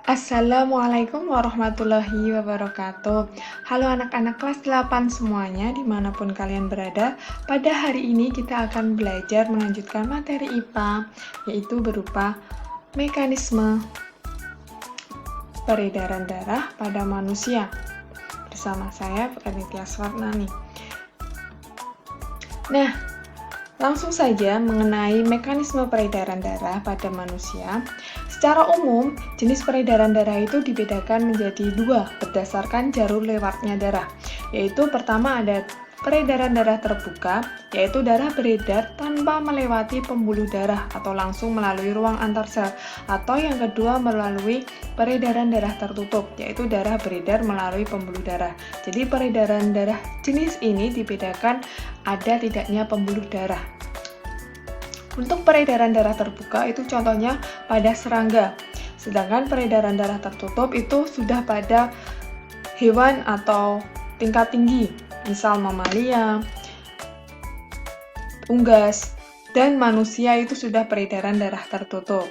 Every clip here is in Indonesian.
Assalamualaikum warahmatullahi wabarakatuh. Halo anak-anak kelas 8 semuanya, dimanapun kalian berada. Pada hari ini kita akan belajar melanjutkan materi IPA, yaitu berupa mekanisme peredaran darah pada manusia. Bersama saya, Pranitya Swarnani. Nah, langsung saja mengenai mekanisme peredaran darah pada manusia. Secara umum, jenis peredaran darah itu dibedakan menjadi dua berdasarkan jalur lewatnya darah, yaitu pertama ada peredaran darah terbuka, yaitu darah beredar tanpa melewati pembuluh darah atau langsung melalui ruang antar sel, atau yang kedua melalui peredaran darah tertutup, yaitu darah beredar melalui pembuluh darah. Jadi peredaran darah jenis ini dibedakan ada tidaknya pembuluh darah. Untuk peredaran darah terbuka itu contohnya pada serangga, sedangkan peredaran darah tertutup itu sudah pada hewan atau tingkat tinggi, misal mamalia, unggas, dan manusia itu sudah peredaran darah tertutup.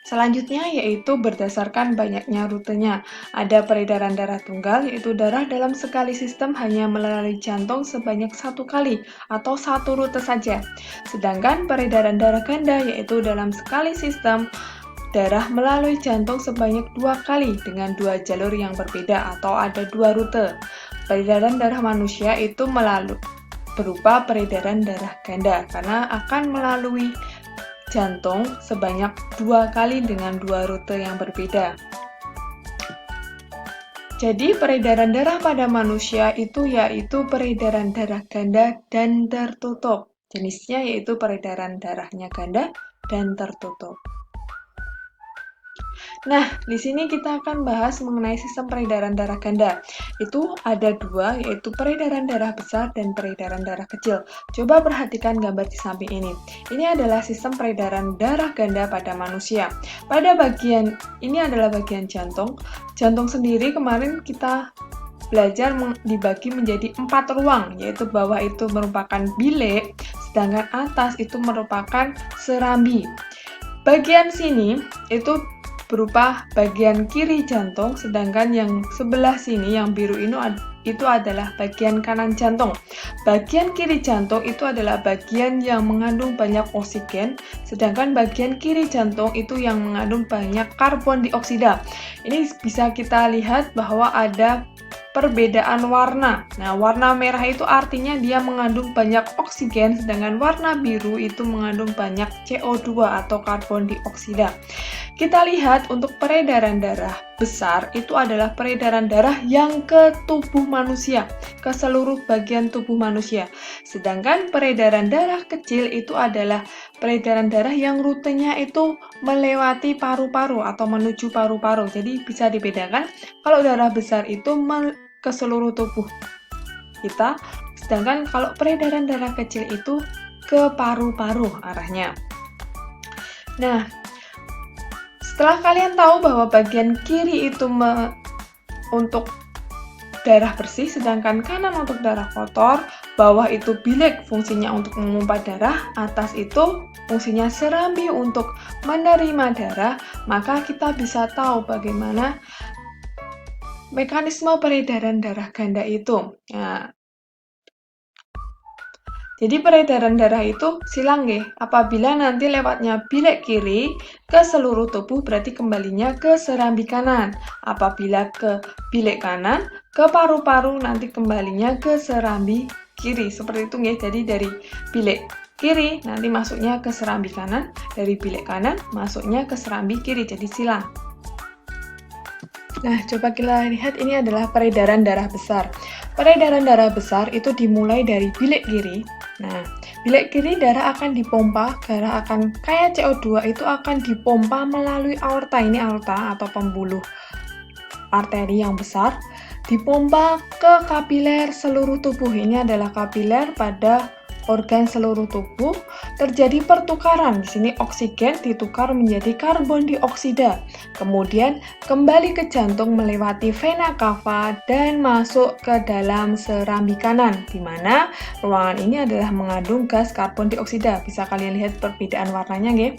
Selanjutnya yaitu berdasarkan banyaknya rutenya. Ada peredaran darah tunggal, yaitu darah dalam sekali sistem hanya melalui jantung sebanyak satu kali atau satu rute saja. Sedangkan peredaran darah ganda, yaitu dalam sekali sistem darah melalui jantung sebanyak 2 kali dengan 2 jalur yang berbeda atau ada 2 rute. Peredaran darah manusia itu berupa peredaran darah ganda karena akan melalui jantung sebanyak 2 kali dengan 2 rute yang berbeda. Jadi peredaran darah pada manusia itu yaitu peredaran darah ganda dan tertutup. Jenisnya yaitu peredaran darahnya ganda dan tertutup. Nah, di sini kita akan bahas mengenai sistem peredaran darah ganda. Itu ada dua, yaitu peredaran darah besar dan peredaran darah kecil. Coba perhatikan gambar di samping ini. Ini adalah sistem peredaran darah ganda pada manusia. Pada bagian ini adalah bagian jantung. Jantung sendiri kemarin kita belajar dibagi menjadi 4 ruang, yaitu bawah itu merupakan bilik, sedangkan atas itu merupakan serambi. Bagian sini itu berupa bagian kiri jantung, sedangkan yang sebelah sini yang biru ini itu adalah bagian kanan jantung. Bagian kiri jantung itu adalah bagian yang mengandung banyak oksigen, sedangkan bagian kiri jantung itu yang mengandung banyak karbon dioksida. Ini bisa kita lihat bahwa ada perbedaan warna. Nah, warna merah itu artinya dia mengandung banyak oksigen, sedangkan warna biru itu mengandung banyak CO2 atau karbon dioksida. Kita lihat untuk peredaran darah besar itu adalah peredaran darah yang ke tubuh manusia, ke seluruh bagian tubuh manusia. Sedangkan peredaran darah kecil itu adalah peredaran darah yang rutenya itu melewati paru-paru atau menuju paru-paru. Jadi bisa dibedakan kalau darah besar itu ke seluruh tubuh kita, sedangkan kalau peredaran darah kecil itu ke paru-paru arahnya. Nah, setelah kalian tahu bahwa bagian kiri itu untuk darah bersih, sedangkan kanan untuk darah kotor, bawah itu bilik fungsinya untuk memompa darah, atas itu fungsinya serambi untuk menerima darah, maka kita bisa tahu bagaimana mekanisme peredaran darah ganda itu. Nah, jadi peredaran darah itu silang nggih. Apabila nanti lewatnya bilik kiri ke seluruh tubuh berarti kembalinya ke serambi kanan. Apabila ke bilik kanan ke paru-paru nanti kembalinya ke serambi kiri. Seperti itu nggih. Jadi dari bilik kiri nanti masuknya ke serambi kanan, dari bilik kanan masuknya ke serambi kiri. Jadi silang. Nah, coba kita lihat ini adalah peredaran darah besar. Peredaran darah besar itu dimulai dari bilik kiri. Nah, bilik kiri darah akan dipompa, darah akan kayak CO2 itu akan dipompa melalui aorta. Ini aorta atau pembuluh arteri yang besar, dipompa ke kapiler seluruh tubuh. Ini adalah kapiler pada organ seluruh tubuh, terjadi pertukaran. Di sini oksigen ditukar menjadi karbon dioksida. Kemudian kembali ke jantung melewati vena cava dan masuk ke dalam serambi kanan, di mana ruangan ini adalah mengandung gas karbon dioksida. Bisa kalian lihat perbedaan warnanya, nggih.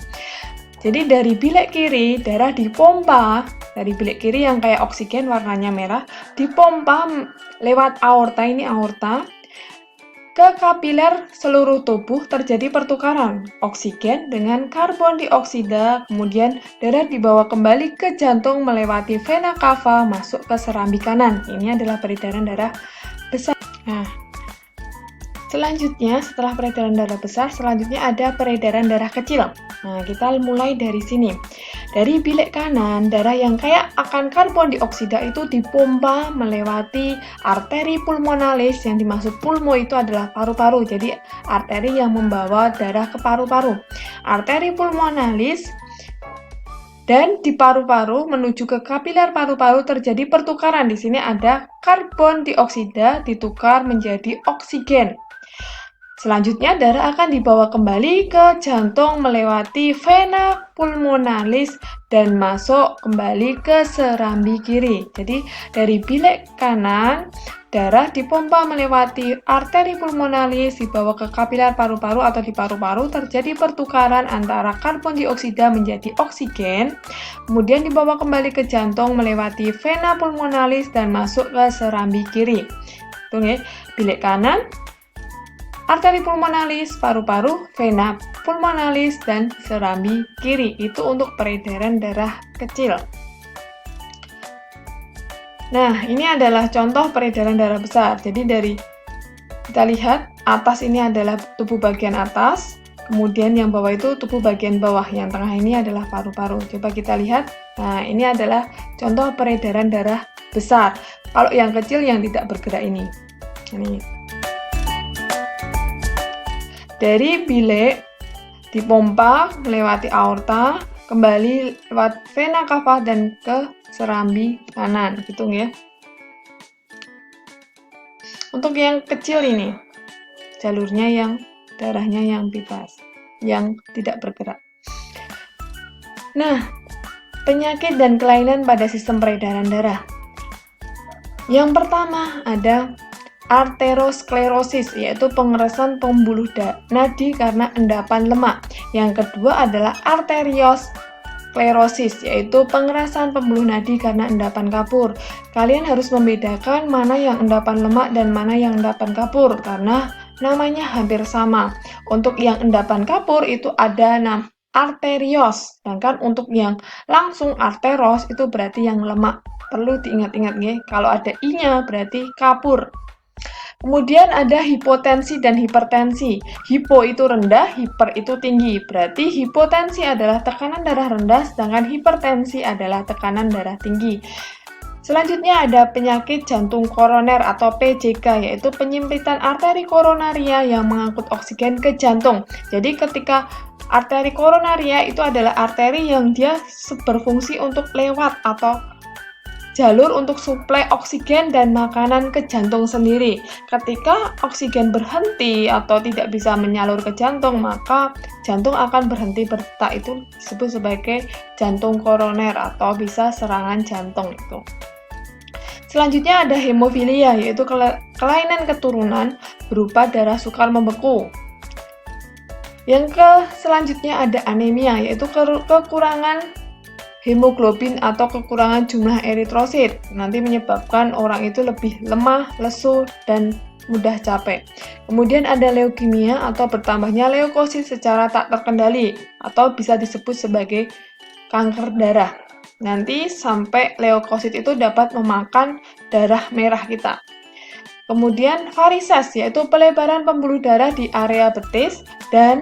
Jadi dari bilik kiri, darah dipompa, dari bilik kiri yang kayak oksigen warnanya merah, dipompa lewat aorta, ini aorta, ke kapiler seluruh tubuh terjadi pertukaran oksigen dengan karbon dioksida, kemudian darah dibawa kembali ke jantung melewati vena cava masuk ke serambi kanan. Ini adalah peredaran darah besar. Nah, selanjutnya setelah peredaran darah besar, selanjutnya ada peredaran darah kecil. Nah, kita mulai dari sini. Dari bilik kanan, darah yang kaya akan karbon dioksida itu dipompa melewati arteri pulmonalis. Yang dimaksud pulmo itu adalah paru-paru. Jadi arteri yang membawa darah ke paru-paru. Arteri pulmonalis dan di paru-paru menuju ke kapiler paru-paru terjadi pertukaran. Di sini ada karbon dioksida ditukar menjadi oksigen. Selanjutnya, darah akan dibawa kembali ke jantung melewati vena pulmonalis dan masuk kembali ke serambi kiri. Jadi, dari bilik kanan, darah dipompa melewati arteri pulmonalis, dibawa ke kapiler paru-paru atau di paru-paru, terjadi pertukaran antara karbon dioksida menjadi oksigen, kemudian dibawa kembali ke jantung melewati vena pulmonalis dan masuk ke serambi kiri. Tunggu ya, bilik kanan, arteri pulmonalis, paru-paru, vena pulmonalis, dan serambi kiri. Itu untuk peredaran darah kecil. Nah, ini adalah contoh peredaran darah besar. Jadi dari kita lihat, atas ini adalah tubuh bagian atas, kemudian yang bawah itu tubuh bagian bawah, yang tengah ini adalah paru-paru. Coba kita lihat, nah ini adalah contoh peredaran darah besar. Kalau yang kecil yang tidak bergerak ini. Dari bilik dipompa melewati aorta, kembali lewat vena cava dan ke serambi kanan, gitu ya. Untuk yang kecil ini, jalurnya yang darahnya yang bebas, yang tidak bergerak. Nah, penyakit dan kelainan pada sistem peredaran darah. Yang pertama ada arteriosklerosis, yaitu pengerasan pembuluh nadi karena endapan lemak. Yang kedua adalah arteriosklerosis, yaitu pengerasan pembuluh nadi karena endapan kapur. Kalian harus membedakan mana yang endapan lemak dan mana yang endapan kapur, karena namanya hampir sama. Untuk yang endapan kapur itu ada arterios, sedangkan untuk yang langsung arteros itu berarti yang lemak. Perlu diingat-ingat ya, kalau ada i-nya berarti kapur. Kemudian ada hipotensi dan hipertensi. Hipo itu rendah, hiper itu tinggi. Berarti hipotensi adalah tekanan darah rendah, sedangkan hipertensi adalah tekanan darah tinggi. Selanjutnya ada penyakit jantung koroner atau PJK, yaitu penyempitan arteri koronaria yang mengangkut oksigen ke jantung. Jadi ketika arteri koronaria itu adalah arteri yang dia berfungsi untuk lewat atau jalur untuk suplai oksigen dan makanan ke jantung sendiri. Ketika oksigen berhenti atau tidak bisa menyalur ke jantung, maka jantung akan berhenti berdetak. Itu disebut sebagai jantung koroner atau bisa serangan jantung itu. Selanjutnya ada hemofilia, yaitu kelainan keturunan berupa darah sukar membeku. Yang selanjutnya ada anemia, yaitu kekurangan hemoglobin atau kekurangan jumlah eritrosit, nanti menyebabkan orang itu lebih lemah, lesu, dan mudah capek. Kemudian ada leukemia atau bertambahnya leukosit secara tak terkendali atau bisa disebut sebagai kanker darah. Nanti sampai leukosit itu dapat memakan darah merah kita. Kemudian varises, yaitu pelebaran pembuluh darah di area betis, dan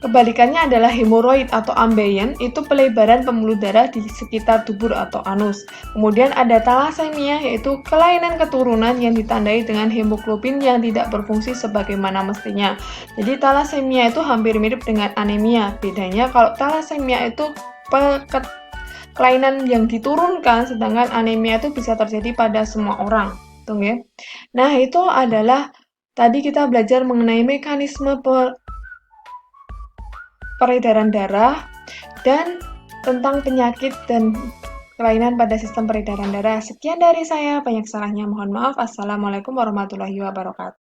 kebalikannya adalah hemoroid atau ambeien, itu pelebaran pembuluh darah di sekitar dubur atau anus. Kemudian ada talasemia, yaitu kelainan keturunan yang ditandai dengan hemoglobin yang tidak berfungsi sebagaimana mestinya. Jadi talasemia itu hampir mirip dengan anemia. Bedanya kalau talasemia itu kelainan yang diturunkan, sedangkan anemia itu bisa terjadi pada semua orang. Tunggu ya. Nah, itu adalah tadi kita belajar mengenai mekanisme peredaran darah dan tentang penyakit dan kelainan pada sistem peredaran darah. Sekian dari saya, banyak salahnya mohon maaf. Assalamualaikum warahmatullahi wabarakatuh.